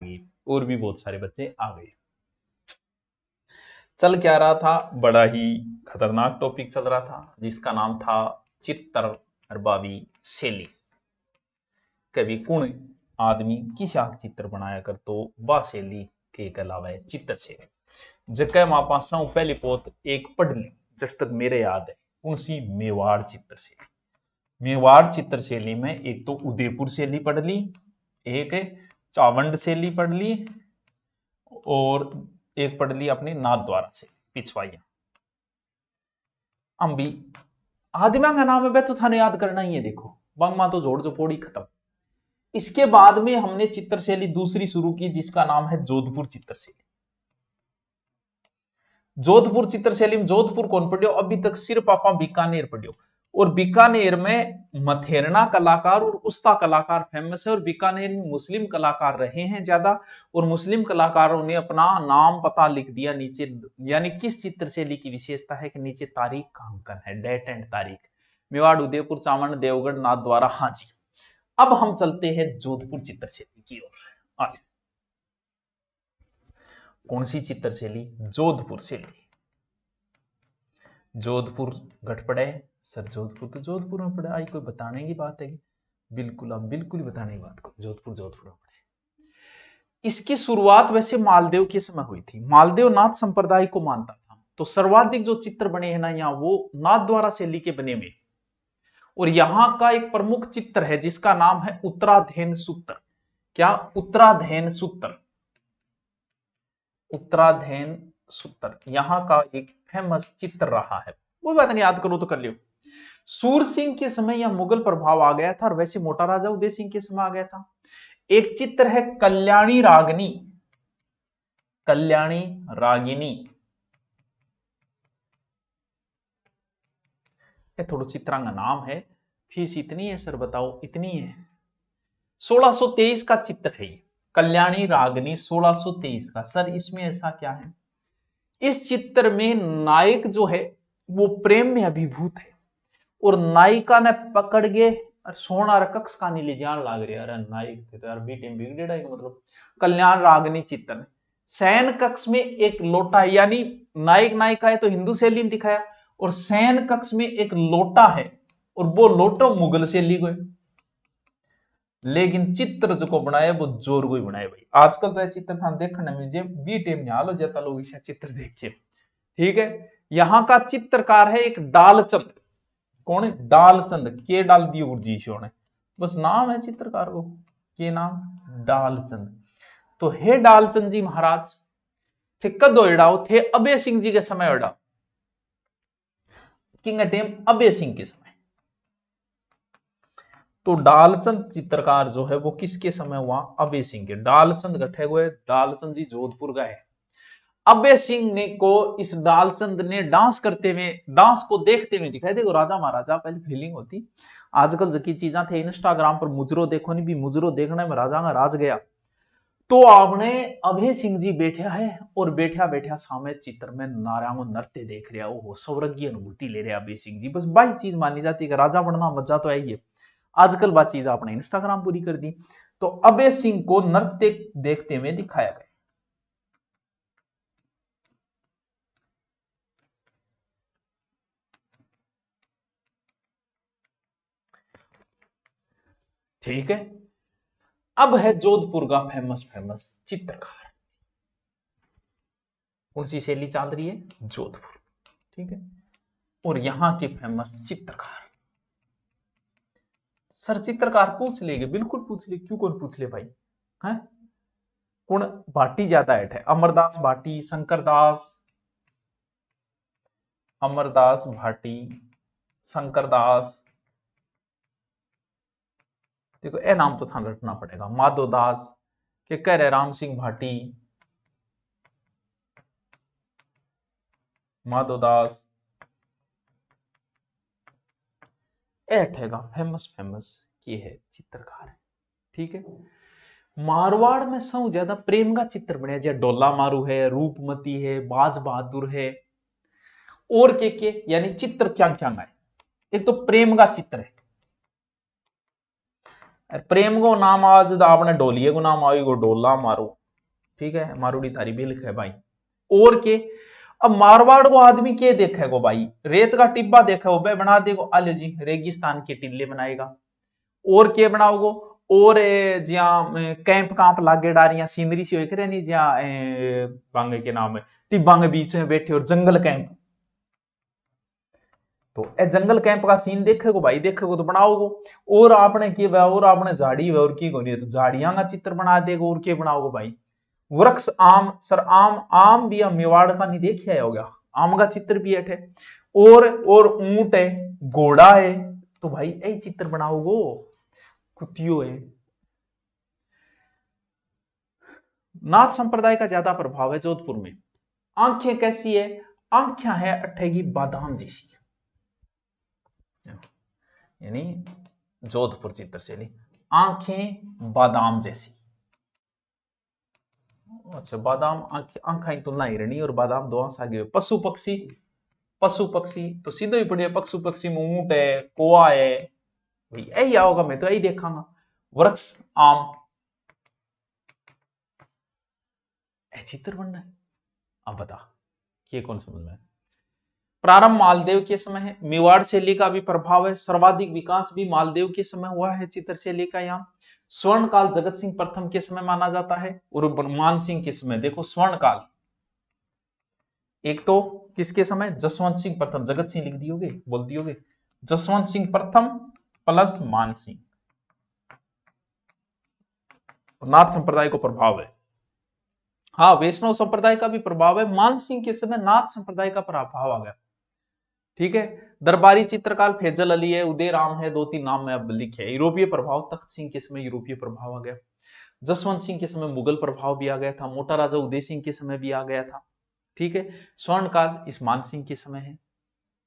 जाएंगे। और भी बहुत सारे बच्चे आ गए। चल क्या रहा था, बड़ा ही खतरनाक टॉपिक चल रहा था जिसका नाम था चित्रबावी शैली। कवि कुण आदमी किस आग चित्र बनाया कर तो बा शैली के कहलावे चित्र शैली। जके मापा सौ पहली पोत एक पढ़ ली जब तक मेरे याद है उनसी मेवाड़ चित्र शैली। मेवाड़ चित्र शैली में एक तो उदयपुर शैली पढ़ ली, एक चावंड शैली पढ़ ली, और एक पढ़ ली अपनी नाथद्वारा से पिछवाइया। हम भी आदिमा का नाम है तो थाने याद करना ही है। देखो बंगमा तो जोड़ जोपोड़ी खत्म। इसके बाद में हमने चित्रशैली दूसरी शुरू की जिसका नाम है जोधपुर चित्रशैली। जोधपुर चित्रशैली में जोधपुर कौन पढ़ियो, अभी तक सिर्फ आपा बीकानेर पढ़ियो। और बीकानेर में मथेरना कलाकार और उस्ता कलाकार फेमस है। और बीकानेर में मुस्लिम कलाकार रहे हैं ज्यादा, और मुस्लिम कलाकारों ने अपना नाम पता लिख दिया नीचे। यानी किस चित्रशैली की विशेषता है कि नीचे तारीख का अंकन है, डेट एंड तारीख। मेवाड़, उदयपुर, चावंड, देवगढ़, नाथद्वारा। हाँ जी, अब हम चलते हैं जोधपुर चित्रशैली की ओर। आज कौन सी चित्रशैली? जोधपुर शैली। जोधपुर घट पड़े सर, जोधपुर तो जोधपुर में पड़ा, आई कोई बताने की बात है? बिल्कुल, आप बिल्कुल बताने की बात करो, जोधपुर जोधपुर में पड़े। इसकी शुरुआत वैसे मालदेव के समय हुई थी। मालदेव नाथ संप्रदाय को मानता था, तो सर्वाधिक जो चित्र बने हैं ना यहाँ, वो नाथद्वारा शैली के बने हुए। और यहां का एक प्रमुख चित्र है जिसका नाम है उत्तराधैन सूत्र। क्या? उत्तराधैन सूत्र। उत्तराधैन सूत्र यहां का एक फेमस चित्र रहा है। वो बात नहीं, याद करो तो कर लियो। सूर सिंह के समय यह मुगल प्रभाव आ गया था, और वैसे मोटा राजा उदय सिंह के समय आ गया था। एक चित्र है कल्याणी रागिनी। कल्याणी रागिनी, ये थोड़ा चित्रांग नाम है। फीस इतनी है सर, बताओ इतनी है। 1623 का चित्र है ये, कल्याणी रागिनी 1623 का। सर इसमें ऐसा क्या है? इस चित्र में नायक जो है वो प्रेम में अभिभूत है, और नायिका ने पकड़ के सोना कक्ष का नहीं ले जान लाग रहा। अरे नायक थे तो यार बीटे में बिगड़ेड़ा है, मतलब कल्याण रागिनी चित्र। शयन कक्ष में एक लोटा, यानी नायक नायिका है तो हिंदू शैली में दिखाया, और शयन कक्ष में एक लोटा है, और वो लोटो मुगल शैली को है। लेकिन चित्र जो बनाया वो जोर को ही बनाया भाई। आजकल तो चित्र थान देखने में जे बी टेम नहीं हालो जाता लोग इसे चित्र देखिए। ठीक है, यहां का चित्रकार है एक डालचंद। कौन है? डालचंद। के डाल दियो गुरुजी ने, बस नाम है चित्रकार को, के नाम? डालचंद। तो हे डालचंद जी महाराज थे कद ओडाओ थे? अभय सिंह जी के समय ओडाओ। किंग टेम अभय सिंह के समय। तो डालचंद चित्रकार जो है वो किसके समय हुआ? अभय सिंह के। डालचंद गठे हुए, डालचंद जी जोधपुर गए। अभय सिंह ने को इस डालचंद ने डांस करते हुए, डांस को देखते हुए दिखाई। देखो राजा महाराजा पहले फीलिंग होती, आजकल जो की चीजा थे इंस्टाग्राम पर मुजरो देखो नहीं भी, मुजरो देखने में राजा का राज गया। तो आपने अभय सिंह जी बैठा है, और बैठा बैठा सामने चित्र में नारायण नृत्य देख रहा हो, स्वर्गीय अनुभूति ले रहा अभय सिंह जी। बस बाई चीज मानी जाती है कि राजा बनना मजा तो है ही है। आजकल बात चीज आपने इंस्टाग्राम पूरी कर दी। तो अभय सिंह को नृत्य देखते हुए दिखाया गया। ठीक है, अब है जोधपुर का फेमस फेमस चित्रकार। कौन सी शैली चाल रही है? जोधपुर। ठीक है, और यहां के फेमस चित्रकार। सर चित्रकार पूछ लेंगे, बिल्कुल पूछ ले, क्यों कौन पूछ ले भाई। है कौन? भाटी ज्यादा है, अमरदास भाटी, शंकरदास, अमरदास भाटी, शंकरदास। देखो ए नाम तो था रटना पड़ेगा। माधोदास के कह रहे, राम सिंह भाटी, माधोदास, ठेगा फेमस फेमस ये है चित्रकार है। ठीक है, मारवाड़ में सब ज्यादा प्रेम का चित्र बने, जैसे डोला मारू है, रूपमती है, बाज बहादुर है, और के यानी चित्र क्या क्या है। एक तो प्रेम का चित्र है, प्रेम को नाम आज आपने डोलिए को नाम आई, डोला मारो, ठीक है, मारूड़ी थारी बिल्क है भाई। और के अब मारवाड़ को आदमी के देखेगो भाई, रेत का टिब्बा देखो बे बना देगो, आलो जी रेगिस्तान के टिल्ले बनाएगा। और के बनाओगो, और ज्या कैंप कांप लागे डारियां सीनरी सी होई करे नहीं, ज्या बांगे के नाम है टिब्बा के बीच में बैठे और जंगल कैंप, तो ए जंगल कैंप का सीन देखेगो भाई, देखेगो तो बनाओगो। और आपने की और आपने झाड़ी और की कोनी तो झाड़ियां का चित्र बना देगो, और के बनाओगो भाई। वृक्ष आम, सर आम, आम भी मेवाड़ का नहीं देखिए हो गया, आम का चित्र भी है। और ऊंट है, घोड़ा है, तो भाई यही चित्र बनाओगो। कुतियो है। नाथ संप्रदाय का ज्यादा प्रभाव है जोधपुर में। आंखें कैसी है, आंखें है अठेगी बादाम जैसी, यानी जोधपुर चित्रशैली, आंखें बादाम जैसी। अच्छा, बादाम आंखा की तुलना ही रहनी, और बादाम दो आंख आगे। पशु पक्षी, पशु पक्षी तो सीधे ही पड़े, पशु पक्षी में ऊंट है, कोआ है, भाई यही आओगा, मैं तो यही देखांगा। वृक्ष आम, चित्र बनना है। अब बता ये कौन समझ में। प्रारंभ मालदेव के समय है, मेवाड़ शैली का भी प्रभाव है, सर्वाधिक विकास भी मालदेव के समय हुआ है चित्र शैली का। यहाँ स्वर्ण काल जगत सिंह प्रथम के समय माना जाता है, और मान सिंह के समय। देखो स्वर्ण काल एक तो किसके समय, जसवंत सिंह प्रथम, जगत सिंह लिख दियोगे, बोल दियोगे, जसवंत सिंह प्रथम प्लस मान सिंह। नाथ संप्रदाय को प्रभाव है, हाँ वैष्णव संप्रदाय का भी प्रभाव है, मान सिंह के समय नाथ संप्रदाय का प्रभाव आ गया, ठीक है। दरबारी चित्रकार फैजल अली है, उदय राम है, दो तीन नाम में अब लिखे। यूरोपीय प्रभाव, तख्त सिंह के समय यूरोपीय प्रभाव आ गया, जसवंत सिंह के समय मुगल प्रभाव भी आ गया था, मोटा राजा उदय सिंह के समय भी आ गया था, ठीक है। स्वर्ण काल इस मान सिंह के समय है,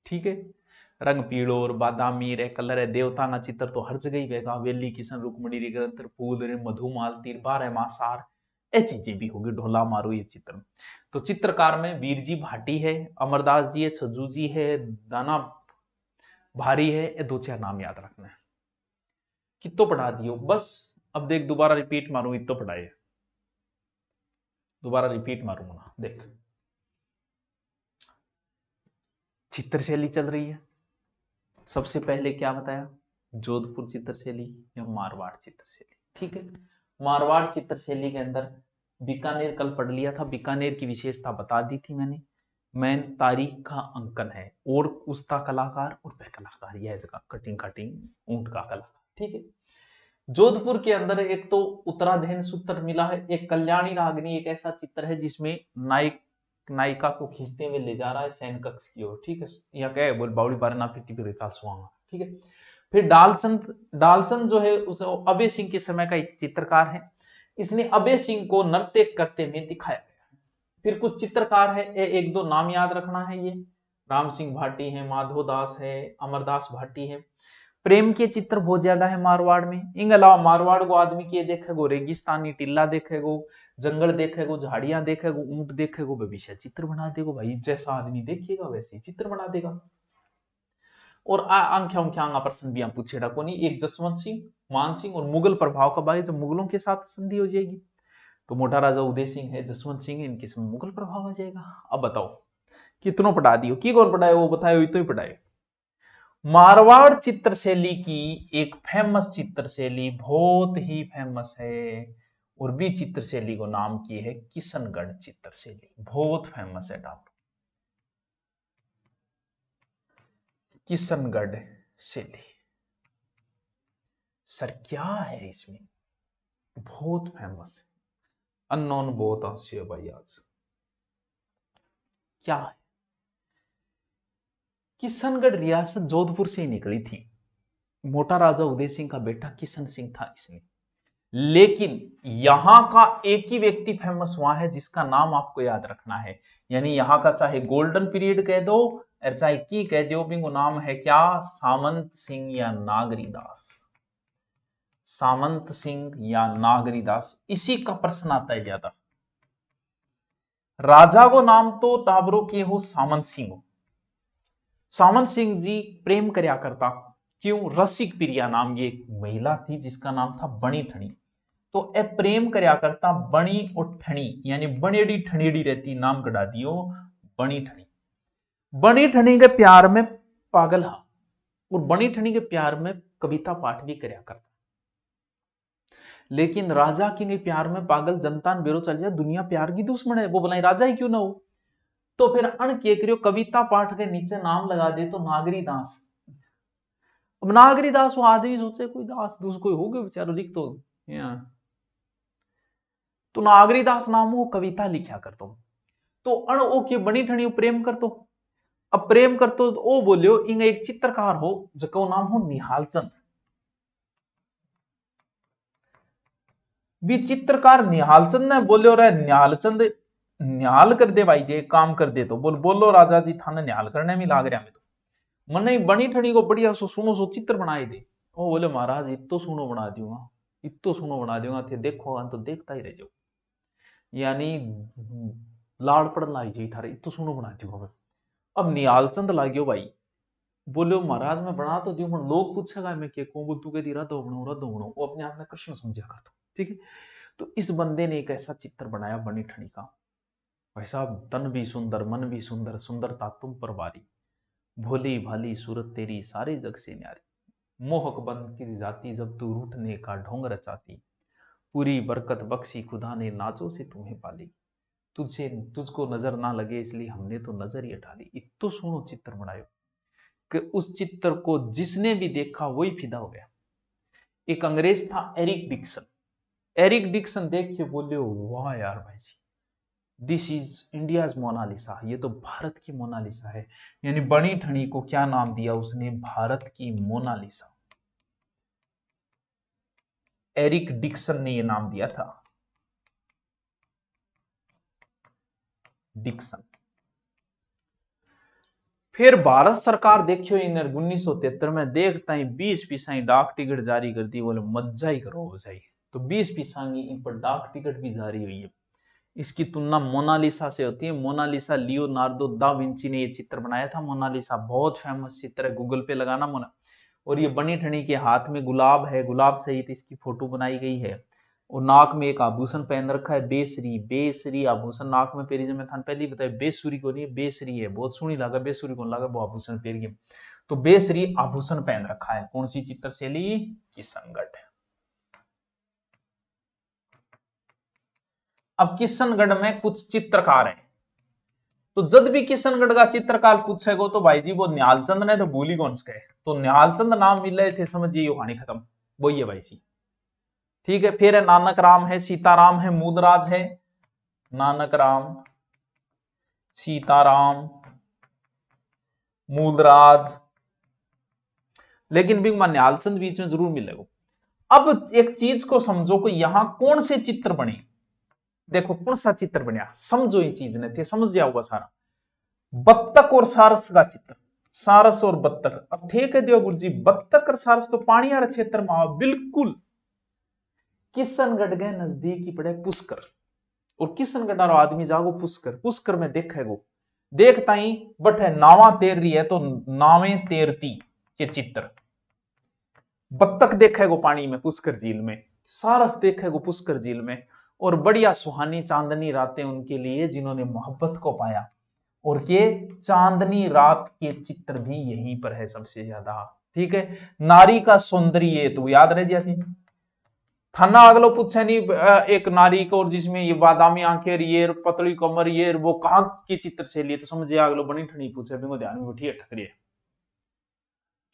ठीक है। रंग पीड़ो और बादामी रे कलर है, देवता का चित्र तो हर जगह ही बेगा, वेली किशन रुकमणी रे ग्रंथ फूल रे मधुमाल तीर बारह मासार, ये चीजें भी होगी, ढोला मारो ये चित्र। तो चित्रकार में वीर जी भाटी है, अमरदास जी है, छज्जू जी है, दाना भारी है, ये दो चार नाम याद रखना है। कितो पढ़ा दियो बस, अब देख दोबारा रिपीट मारू, इतो पढ़ाए, दोबारा रिपीट मारूंगा ना, देख चित्रशैली चल रही है। सबसे पहले क्या बताया, जोधपुर चित्रशैली या मारवाड़ चित्रशैली, ठीक है। मारवाड़ चित्रशैली के अंदर बीकानेर कल पढ़ लिया था, बीकानेर की विशेषता बता दी थी मैंने, मैन तारीख का अंकन है, और उसका कलाकार और वह कलाकार, यह जगह कटिंग कटिंग ऊंट का कलाकार, ठीक है। जोधपुर के अंदर एक तो उत्तराधीन सूत्र मिला है, एक कल्याणी रागनी एक ऐसा चित्र है जिसमें नायक नायिका को खींचते हुए ले जा रहा है सैन कक्ष की ओर, ठीक है। यह क्या है, बोल बाउली बारे ना फिर सुहांगा, ठीक है। फिर डालचंद, डालचंद जो है उस अभय सिंह के समय का एक चित्रकार है, इसने अभय सिंह को नृत्य करते हुए दिखाया गया। फिर कुछ चित्रकार है, एक दो नाम याद रखना है, ये राम सिंह भाटी है, माधव दास है, अमरदास भाटी है। प्रेम के चित्र बहुत ज्यादा है मारवाड़ में। इनके अलावा मारवाड़ को आदमी के देखेगो, रेगिस्तानी टिल्ला देखेगो, जंगल देखेगो, झाड़ियां देखेगो, ऊंट देखेगो, भविष्य चित्र बना देगो भाई, जैसा आदमी देखिएगा वैसे ही चित्र बना देगा। और आंख्या उंख्या प्रश्न भी पूछेगा को नहीं, एक जसवंत सिंह, मान सिंह और मुगल प्रभाव कब आए, जब मुगलों के साथ संधि हो जाएगी, तो मोटा राजा उदय सिंह है, जसवंत सिंह है, इनके समय मुगल प्रभाव आ जाएगा। अब बताओ कितनों पढ़ा दियो, की कौन पढ़ाए वो बताए, तो ही पढ़ाए। मारवाड़ चित्रशैली की एक फेमस चित्रशैली, बहुत ही फेमस है, और भी चित्रशैली को नाम की है किशनगढ़ चित्रशैली, बहुत फेमस है डाल, किशनगढ़ शैली। सर क्या है इसमें, बहुत फेमस है, अननोन बहुत हास्य भाई आज। क्या है, किशनगढ़ रियासत जोधपुर से ही निकली थी, मोटा राजा उदय सिंह का बेटा किशन सिंह था इसमें। लेकिन यहां का एक ही व्यक्ति फेमस हुआ है जिसका नाम आपको याद रखना है, यानी यहां का चाहे गोल्डन पीरियड कह दो और चाहे की कह दो, वो नाम है क्या, सामंत सिंह या नागरीदास, सामंत सिंह या नागरीदास, इसी का प्रश्न आता है ज्यादा। राजा को नाम तो टाबरो के हो सामंत सिंह हो, सामंत सिंह जी प्रेम करया करता, क्यों? रसिक प्रिया नाम ये एक महिला थी जिसका नाम था बणी ठणी। तो ए प्रेम करया करता बणी और ठणी, यानी बनेड़ी ठणीड़ी रहती, नाम गढ़ा दियो बणी ठणी। बणी ठणी के प्यार में पागल हा, और बणी ठणी के प्यार में कविता पाठ भी करया करता। लेकिन राजा के प्यार में पागल जनता ने बेरो चल जाए, दुनिया प्यार की दुश्मन है, वो बनाई राजा ही क्यों ना हो। तो फिर अण के करियो कविता पाठ के नीचे नाम लगा दे तो नागरी दास। अब नागरी दास वो आदमी सोचे कोई दास दूस कोई हो गए बेचारो लिख तो नागरी दास नाम वो कविता लिखा कर तो अण ओ के बनी ठणी प्रेम कर तो। अब प्रेम कर तो ओ बोलियो इंग एक चित्रकार हो जको नाम हो निहाल चंद। भी चित्रकार निहाल चंद ने बोलियो रे निहाल चंद न्याल कर दे भाई जे काम कर दे तो बोलो राजा जी थाने न्याल करने में लाग रहा मैं तो मन बनी ठणी को बढ़िया सो सुनो सो चित्र बनाए दे। ओ बोले महाराज इतो सुनो बना दूंगा, इतो सुनो बना दूंगा, थे देखो तो देखता ही रह जाओ, यानी लाड़ पड़न लाई जी थारे इतो सुनो बना दूंगा। अब निहाल चंद लाग्यो भाई, बोलो महाराज मैं बना तो दूं, लोग पूछेगा मैं क्या कहूं, बोल तू कहती रद्द बनाओ, वो अपने आप में कृष्ण समझा करता। ठीक है, तो इस बंदे ने एक ऐसा चित्र बनाया बनी ठणी का, भाई साहब तन भी सुंदर मन भी सुंदर, सुंदरता तुम पर वारी, भोली भाली सूरत तेरी सारे जग से न्यारी, मोहक बंद की जाती जब तू रूठने का ढोंग रचाती, पूरी बरकत बख्शी खुदा ने नाचों से तुम्हें पाली, तुझसे तुझको नजर ना लगे इसलिए हमने तो नजर ही हटा ली। इतो सुनो चित्र बनायो कि उस चित्र को जिसने भी देखा वही फिदा हो गया। एक अंग्रेज था एरिक डिक्सन, एरिक डिक्सन देख के बोले वाह यार भाई जी, दिस इज इंडियाज मोनालिसा, ये तो भारत की मोनालिसा है। यानी बनी ठणी को क्या नाम दिया उसने? भारत की मोनालिसा। एरिक डिक्सन ने यह नाम दिया था, डिक्सन। फिर भारत सरकार देखियो इन 1973 में देखता ही 20 पैसा डाक टिकट जारी कर दी, बोले मजा ही करो हो जाए। तो 20 पैसा की इन पर डाक टिकट भी जारी हुई है। इसकी तुलना मोनालिसा से होती है। मोनालिसा लियोनार्डो दा विंची ने यह चित्र बनाया था। मोनालिसा बहुत फेमस चित्र है, गूगल पे लगाना मोना। और ये बनी ठणी के हाथ में गुलाब है, गुलाब सहित इसकी फोटो बनाई गई है। और नाक में एक आभूषण पहन रखा है, बेसरी, बेसरी आभूषण नाक में पेरी। मैं थाने पहले ही बताया बेसुरी को नहीं, बेसरी है, बहुत सुनी लगा, बेसुरी को लगा वो आभूषण पेरी है। तो बेसरी आभूषण पहन रखा है। कौन सी चित्रशैली? किशनगढ़। अब किशनगढ़ में कुछ चित्रकार हैं, तो जब भी किशनगढ़ का चित्रकार पूछेगा तो भाई जी वो न्यालचंद ने तो भूली कौन से। तो न्यालचंद नाम मिले थे, समझिए ये कहानी खत्म, वही है भाई जी। ठीक है, फिर है नानक राम है, सीताराम है, मूलराज है। नानक राम, सीताराम, मूलराज, लेकिन बिग न्यालचंद बीच में जरूर मिलेगा। अब एक चीज को समझो कि यहां कौन से चित्र बने। देखो कौन सा चित्र बनया, समझो ये चीज ने थे, समझ जाओ होगा सारा। बत्तख और सारस का चित्र, सारस और बत्तख। अब थे कह दियो गुरु जी बत्तख और सारस तो पानी वाले क्षेत्र में बिल्कुल। किशनगढ़ के नजदीक ही पड़े पुष्कर, और किशनगढ़ आदमी जागो पुष्कर, पुष्कर में देखेगो, देखता ही बटे नावा तैर रही है तो नावे तैरती के चित्र। बत्तख देखेगो पानी में पुष्कर झील में, सारस देखेगो पुष्कर झील में। और बढ़िया सुहानी चांदनी रातें उनके लिए जिन्होंने मोहब्बत को पाया। और ये चांदनी रात के चित्र भी यहीं पर है सबसे ज्यादा। ठीक है, नारी का सौंदर्य तो याद रहे जैसी थाना अगलो पूछे नहीं, एक नारी को और जिसमें ये बादामी आंखें, ये पतली कमर, ये वो कहां के चित्र से लिए, तो समझिए अगलो बनी ठणी पूछे भी ध्यान में उठी ठकरी है।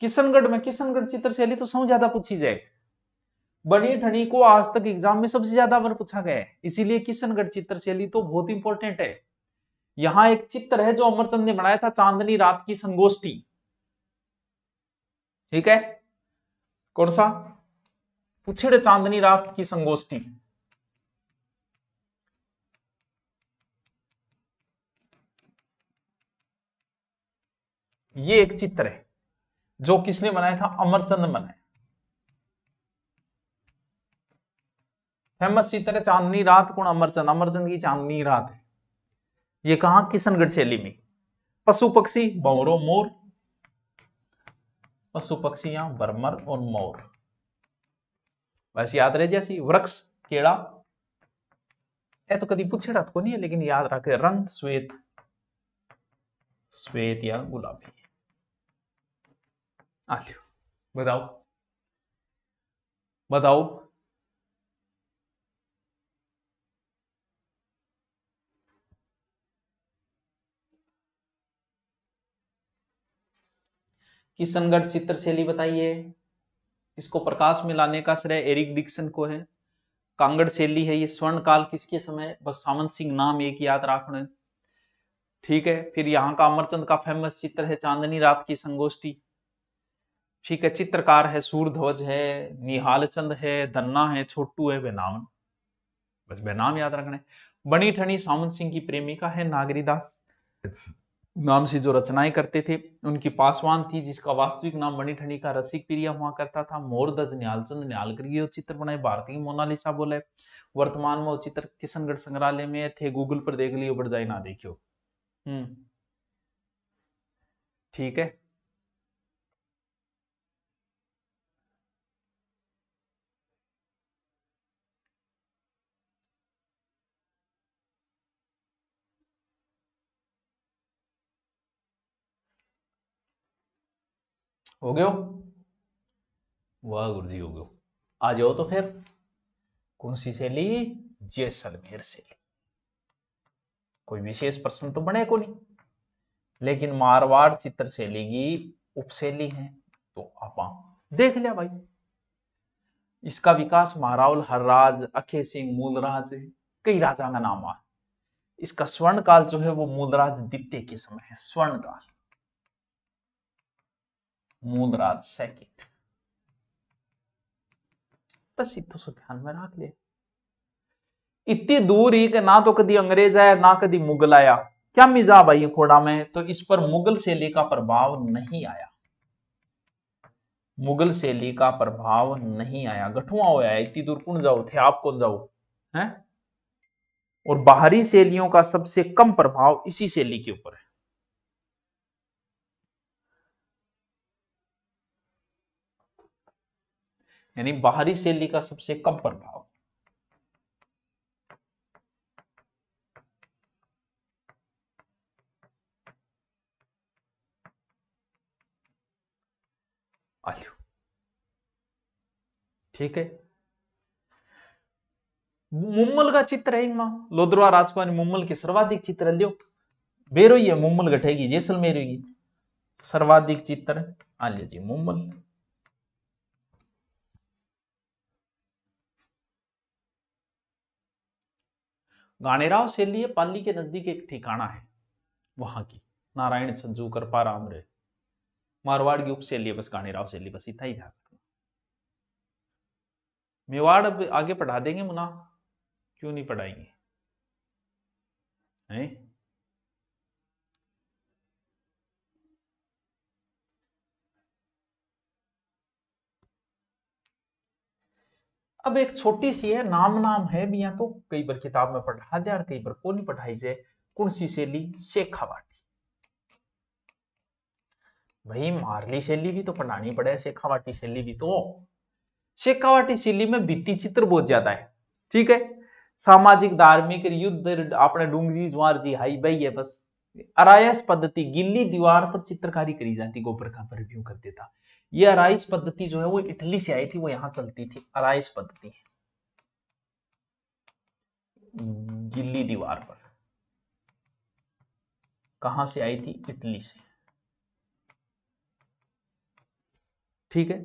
किशनगढ़ में किशनगढ़ चित्रशैली तो सबसे ज्यादा पूछी जाए। बनी ठणी को आज तक एग्जाम में सबसे ज्यादा बार पूछा गया है, इसीलिए किशनगढ़ चित्रशैली तो बहुत इंपॉर्टेंट है। यहां एक चित्र है जो अमरचंद ने बनाया था, चांदनी रात की संगोष्ठी। ठीक है, कौन सा? पूछे चांदनी रात की संगोष्ठी। ये एक चित्र है जो किसने बनाया था? अमरचंद बनाया। फेमस चित्र है चांदनी रात, कौन? अमरचंद, अमरचंद की चांदनी रात है। ये कहां? किशनगढ़ शैली में। पशु पक्षी, भंवरों, मोर, पशु पक्षी यहां भ्रमर और मोर। बस याद रहे जैसी वृक्ष केड़ा, ये तो कभी पूछेड़ा तो नहीं है, लेकिन याद रखे रंग श्वेत, श्वेत या गुलाबी। आलियो बताओ बताओ। किशनगढ़ चित्रशैली बताइए। इसको प्रकाश में लाने का श्रेय एरिक डिक्सन को है। कांगड़ शैली है ये। स्वर्ण काल किसके समय, बस सामंत सिंह नाम एक याद रखना। ठीक है, फिर यहाँ का अमरचंद का फेमस चित्र है चांदनी रात की संगोष्ठी। ठीक है, चित्रकार है सूरध्वज है, निहाल चंद है, धन्ना है, छोटू है, बेनाम। बस बेनाम याद रखना है। बनी ठनी सामंत सिंह की प्रेमिका है, नागरीदास नाम से जो रचनाएं करते थे। उनकी पासवान थी जिसका वास्तविक नाम बनी ठनी का रसिक प्रिया हुआ करता था। मोरदज निहालचंद निहालकर ये चित्र बनाए, भारतीय मोनालिसा बोले। वर्तमान में वो चित्र किशनगढ़ संग्रहालय में थे, गूगल पर देख लियो, बढ़ जाए ना देखियो। ठीक है, हो गयो। वाह गुरुजी हो गयो। आ जाओ तो फिर, कौन सी शैली, जैसलमेर शैली। कोई विशेष प्रश्न तो बने को नहीं, लेकिन मारवाड़ चित्र शैली की उपशैली है। तो आप देख लिया भाई, इसका विकास महारावल हरराज, अखे सिंह, मूलराज, कई राजा का नाम आ। इसका स्वर्ण काल जो है वो मूलराज द्वितीय के समय है। स्वर्ण काल मूलराज सेकंड। बस इतो सो ध्यान में रख ले। इतनी दूर ही कि ना तो कभी अंग्रेज आया ना कभी मुगल आया, क्या मिजा भाई खोड़ा में, तो इस पर मुगल शैली का प्रभाव नहीं आया। मुगल शैली का प्रभाव नहीं आया, गठुआ होया है। इतनी दूर कौन जाओ थे, आप कौन जाओ है। और बाहरी शैलियों का सबसे कम प्रभाव इसी शैली के ऊपर है। यानी बाहरी शैली का सबसे कम प्रभाव। आलियो ठीक है, मुम्मल का चित्र है इनमें। लोधरवा राजकुमारी मुम्मल के सर्वाधिक चित्र लियो। बेरो ही है मुम्मल घटेगी जैसलमेर की सर्वाधिक चित्र। आलियो जी मुम्मल। गानेराव शैली है, पाली के नजदीक एक ठिकाना है वहां की, नारायण छज्जू करपा राम रे। मारवाड़ की उपशैली है बस गानेराव शैली, बस इतना ही ध्यान रखना। मेवाड़ अब आगे पढ़ा देंगे मुना, क्यों नहीं पढ़ाएंगे हैं। अब एक छोटी सी है, नाम नाम है भी, यहाँ तो कई बार किताब में पढ़ा दे और कई बार को नहीं पढ़ाई जाए। कौन सी शैली, शेखावाटी। भाई मारली शैली भी तो पढ़ानी पड़े, शेखावाटी शैली भी तो। शेखावाटी शैली में भित्ति चित्र बहुत ज्यादा है। ठीक है, सामाजिक धार्मिक युद्ध अपने डूंगजी ज्वार जी हाई भाई है बस। अरायस पद्धति, गिल्ली दीवार पर चित्रकारी करी जाती, गोबर का रिव्यू कर देता। ये अराइस पद्धति जो है वो इटली से आई थी, वो यहां चलती थी अराइस पद्धति, गिल्ली दीवार पर। कहां से आई थी, इटली से। ठीक है,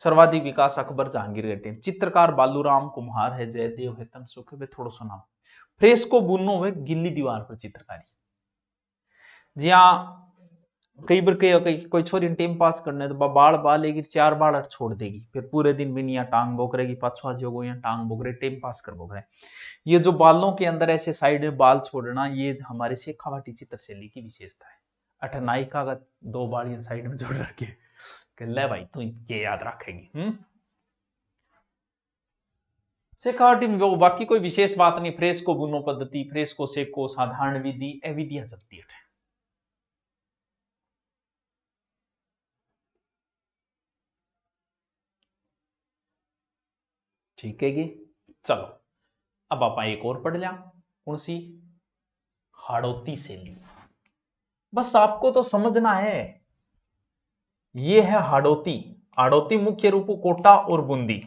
सर्वाधिक विकास अकबर जहांगीर के टाइम। चित्रकार बालूराम कुम्हार है, जयदेव है, तनसुख है, थोड़ा सा नाम। फ्रेस्को बुनो है, गिल्ली दीवार पर चित्रकारी। जहां कई बार कोई छोरी टाइम पास करने तो बाल बाल लेगी, चार बाल छोड़ देगी, फिर पूरे दिन भी नहीं टांग बोक रहेगी, पाछुआ जो यहाँ टांग बोक रहे, टाइम पास कर बोक रहे। ये जो बालों के अंदर ऐसे साइड में बाल छोड़ना, ये हमारे शेखावाटी चित्रशैली की विशेषता है। अठनाइका का दो बाल ये साइड में जोड़ रखे, ले भाई तू ये याद रखेगी। शेखावाटी में वो बाकी कोई विशेष बात नहीं। फ्रेस्को बुनो पद्धति, फ्रेस्को सेको, साधारण विधि, ए विधियां चलती है। ठीक है कि चलो अब आप एक और पढ़ लिया, कौन सी, हाड़ौती शैली। बस आपको तो समझना है, ये है हाड़ौती। हाड़ौती मुख्य रूप कोटा और बूंदी,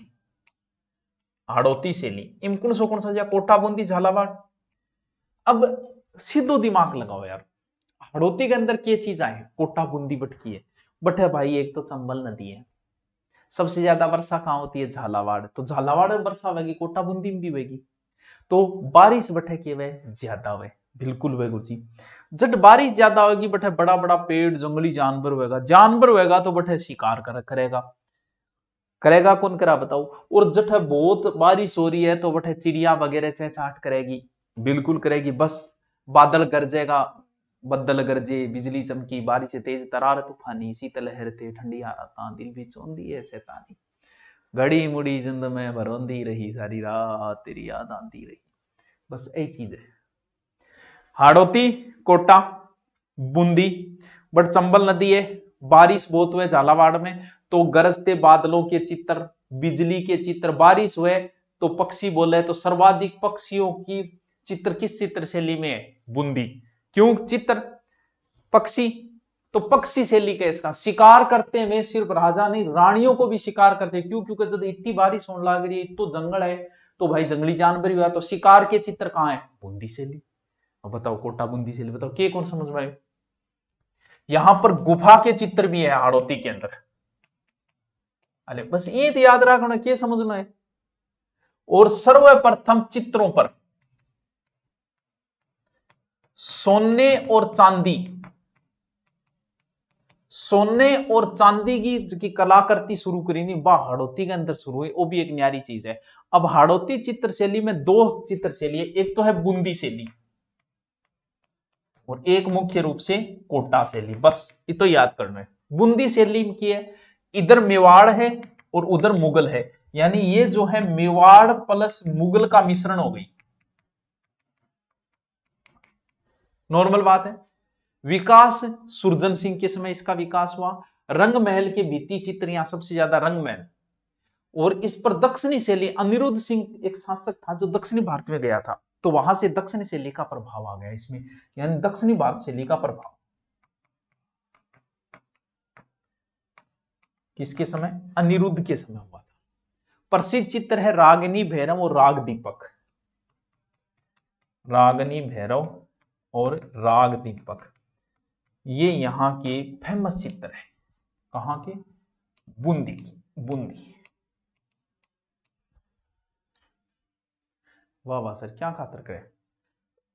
हाड़ौती शैली इन कौन सा कोटा बूंदी झालावाड़। अब सीधो दिमाग लगाओ यार, हाड़ौती के अंदर क्या चीज आए, कोटा बूंदी बटकी है, बट है भाई एक तो चंबल नदी है, सबसे ज्यादा वर्षा कहां होती है, झालावाड़, तो झालावाड़ में वर्षा होगी, कोटा बूंदी में भी होगी, तो बारिश बटे के वे ज्यादा हुए, बिल्कुल वे गुरुजी। जब बारिश ज्यादा होगी बटे बड़ा बड़ा पेड़ जंगली जानवर होगा, जानवर होगा तो बटे शिकार करेगा, करेगा कौन करा बताओ। और जब बहुत बारिश हो रही है तो बटे चिड़िया वगैरह चहचहाट करेगी, बिल्कुल करेगी। बस बादल गरजेगा, बदल गरजे, बिजली चमकी, बारिश तेज तरार तूफानी, शीतलहर थे ठंडी आराता, दिल भी चौंधी है शैतानी, घड़ी मुड़ी जिंद में भरोंदी रही, सारी रात तेरी याद आती रही। बस यही चीज है, हाड़ौती, कोटा, बूंदी। बट चंबल नदी है, बारिश बहुत हुए झालावाड़ में तो गरजते बादलों के चित्र, बिजली के चित्र, बारिश हुए तो पक्षी बोले, तो सर्वाधिक पक्षियों की चित्र किस चित्र शैली में है, बूंदी। क्यों चित्र पक्षी, तो पक्षी शैली का इसका शिकार करते हैं, सिर्फ राजा नहीं रानियों को भी शिकार करते हैं। क्यों, क्योंकि जब इतनी बारिश होने लग रही है तो जंगल है, तो भाई जंगली जानवर भी हुआ, तो शिकार के चित्र कहां है, बूंदी शैली। अब बताओ कोटा बूंदी शैली, बताओ के कौन समझ में आए। यहां पर गुफा के चित्र भी है हाड़ौती के अंदर, अरे बस ये तो याद रखना क्या समझना है। और सर्वप्रथम चित्रों पर सोने और चांदी, सोने और चांदी की कलाकृति शुरू करी नहीं, वह हाड़ौती के अंदर शुरू हुई, वो भी एक न्यारी चीज है। अब हाड़ौती चित्र शैली में दो चित्र शैली है, एक तो है बूंदी शैली और एक मुख्य रूप से कोटा शैली, बस ये तो याद करना है। बूंदी शैली की है, इधर मेवाड़ है और उधर मुगल है, यानी ये जो है मेवाड़ प्लस मुगल का मिश्रण हो गई, नॉर्मल बात है। विकास सुरजन सिंह के समय इसका विकास हुआ। रंग महल के भित्ति चित्र, यहां सबसे ज्यादा रंग महल, और इस पर दक्षिणी शैली, अनिरुद्ध सिंह एक शासक था जो दक्षिणी भारत में गया था, तो वहां से दक्षिणी शैली का प्रभाव आ गया इसमें, यानी दक्षिणी भारत शैली का प्रभाव किसके समय, अनिरुद्ध के समय हुआ था। प्रसिद्ध चित्र है रागिनी भैरव और राग दीपक, रागिनी भैरव और राग दीपक, ये यहां के फेमस चित्र है, कहां के, बूंदी, बूंदी। वाह वाह सर क्या खातर करें।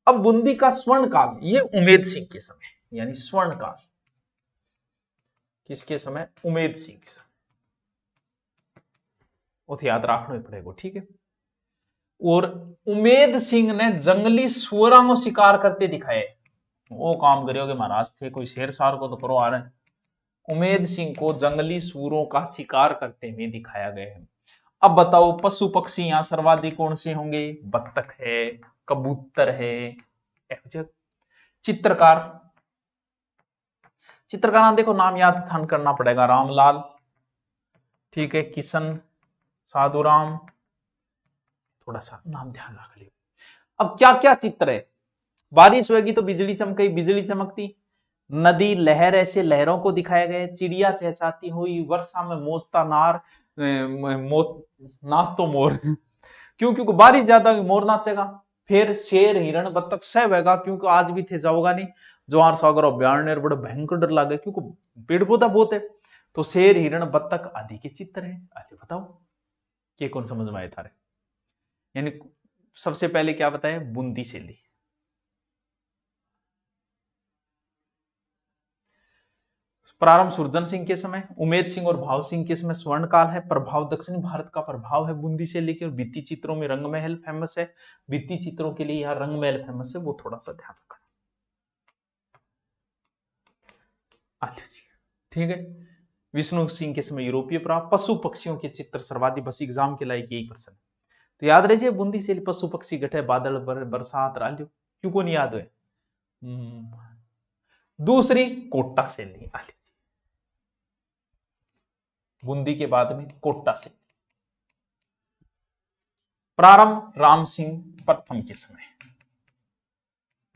अब बूंदी का स्वर्ण काल, ये उमेद सिंह के समय, यानी स्वर्ण काल किसके समय, उमेद सिंह के समय, वो तो याद रखना ही पड़ेगा, ठीक है। और उमेद सिंह ने जंगली सुअरों को शिकार करते दिखाए, वो काम करोगे महाराज थे, कोई शेर सार को तो करो आ रहे हैं। उमेद सिंह को जंगली सूरों का शिकार करते हुए दिखाया गया है। अब बताओ पशु पक्षी यहां सर्वाधिक कौन से होंगे, बत्तख है, कबूतर है, चित्रकार, चित्रकार नाम देखो, नाम याद थान करना पड़ेगा, रामलाल, ठीक है, किशन, साधुराम, थोड़ा सा नाम ध्यान रख लियो। अब क्या क्या चित्र है, बारिश होगी तो बिजली चमकी, बिजली चमकती, नदी लहर ऐसे लहरों को दिखाया गया, चिड़िया चहचहाती हुई, वर्षा में मोजता नार, नाच तो मोर क्यों, क्योंकि बारिश ज्यादा हुई मोर नाचेगा। फिर शेर हिरण बत्तख सब हैगा, क्योंकि आज भी थे जाओगा नहीं, जोहार सागर अभ्यारण्य बड़े भयंकर डर लगे, क्योंकि पेड़ पौधा बहुत है, तो शेर हिरण बत्तख आदि के चित्र है। आगे बताओ ये कौन समझ में आए थारे, यानी सबसे पहले क्या बताया, बूंदी शैली। प्रारंभ सुरजन सिंह के समय, उमेद सिंह और भाव सिंह के समय स्वर्ण काल है, प्रभाव दक्षिण भारत का प्रभाव है बूंदी शैली के, और भित्ति चित्रों में रंग महल फेमस है, भित्ति चित्रों के लिए यहां रंग महल फेमस है, वो थोड़ा सा ध्यान रखना, ठीक है। विष्णु सिंह के समय यूरोपीय प्रभाव, पशु पक्षियों के चित्र सर्वाधिक, बस एग्जाम के लायक यही प्रश्न, तो याद रहिए बूंदी शैली, पशु पक्षी घटे बादल बरसात राल्यो, क्यों को नहीं याद हुए। दूसरी कोटा शैली, बूंदी के बाद में कोटा शैली, प्रारंभ राम सिंह प्रथम के समय,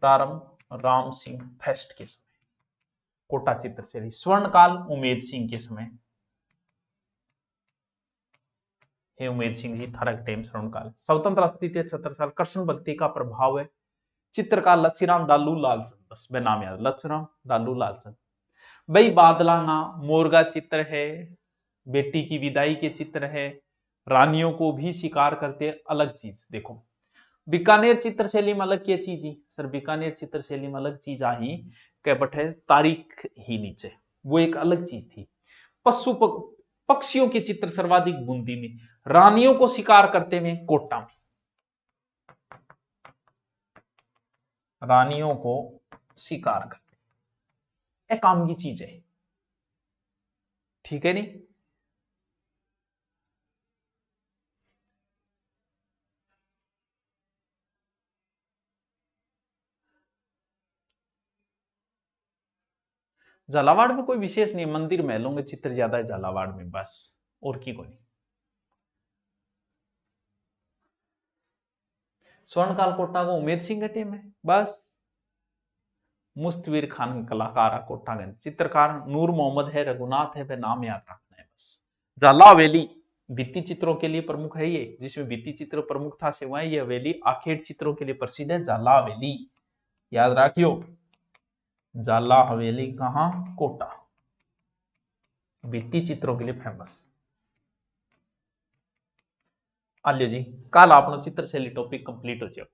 प्रारंभ राम सिंह फर्स्ट के समय कोटा चित्र शैली। स्वर्णकाल उमेद सिंह के समय, हे उमेद सिंह जी थारक टेम स्वर्णकाल। स्वतंत्र अस्तित्व 76 साल, कृष्ण भक्ति का प्रभाव है। चित्रकार लच्छीराम डालू लालचंद, बस वे नाम याद, लच्छीराम डालू लालचंद। भाई बादलाना मोरगा चित्र है, बेटी की विदाई के चित्र है, रानियों को भी शिकार करते अलग चीज। देखो बीकानेर चित्र शैली में अलग क्या चीज ही सर, बीकानेर चित्र शैली में अलग चीज आई क्या बट है तारीख ही नीचे, वो एक अलग चीज थी। पशु पक्षियों के चित्र सर्वाधिक बूंदी में, रानियों को शिकार करते हुए कोटा में, रानियों को शिकार करते, एक काम की चीज है, ठीक है नहीं। झालावाड़ में कोई विशेष नहीं, मंदिर महलों के चित्र ज्यादा है झालावाड़ में, बस और की कोई नहीं। स्वर्णकाल कोटा को उमेद सिंह घटे में, बस मुस्तवीर खान कलाकार कोटागंज, चित्रकार नूर मोहम्मद है, रघुनाथ है, वह नाम याद रखना है बस। झाला हवेली भित्ति चित्रों के लिए प्रमुख है ये, जिसमें भित्ति चित्र प्रमुख था सिवाय ये हवेली आखेट चित्रों के लिए प्रसिद्ध है। झाला हवेली याद रखियो, झाला हवेली कहां, कोटा, भित्ति चित्रों के लिए फेमस। आलियो जी कल आपनो चित्र शैली टॉपिक कंप्लीट हो जाओ।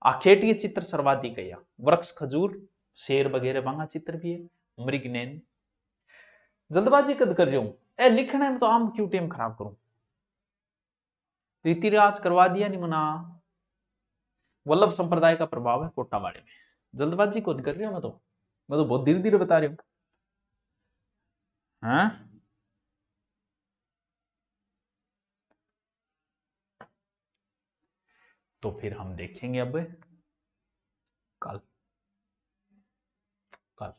आखेट ये चित्र सर्वाधिक है, वृक्ष खजूर शेर वगैरह वहां चित्र भी है। मृगनैन जल्दबाजी कद कर रही हूं, ए लिखने में तो आम क्यों टाइम खराब करूं, रीति रिवाज करवा दिया नहीं मना। वल्लभ संप्रदाय का प्रभाव है कोटावाड़े में, जल्दबाजी कद कर रही हूं मैं तो बहुत धीरे धीरे बता रही हूं। हाँ? तो फिर हम देखेंगे अब कल, कल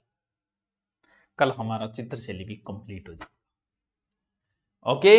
कल हमारा चित्र शैली भी कंप्लीट हो जाए। ओके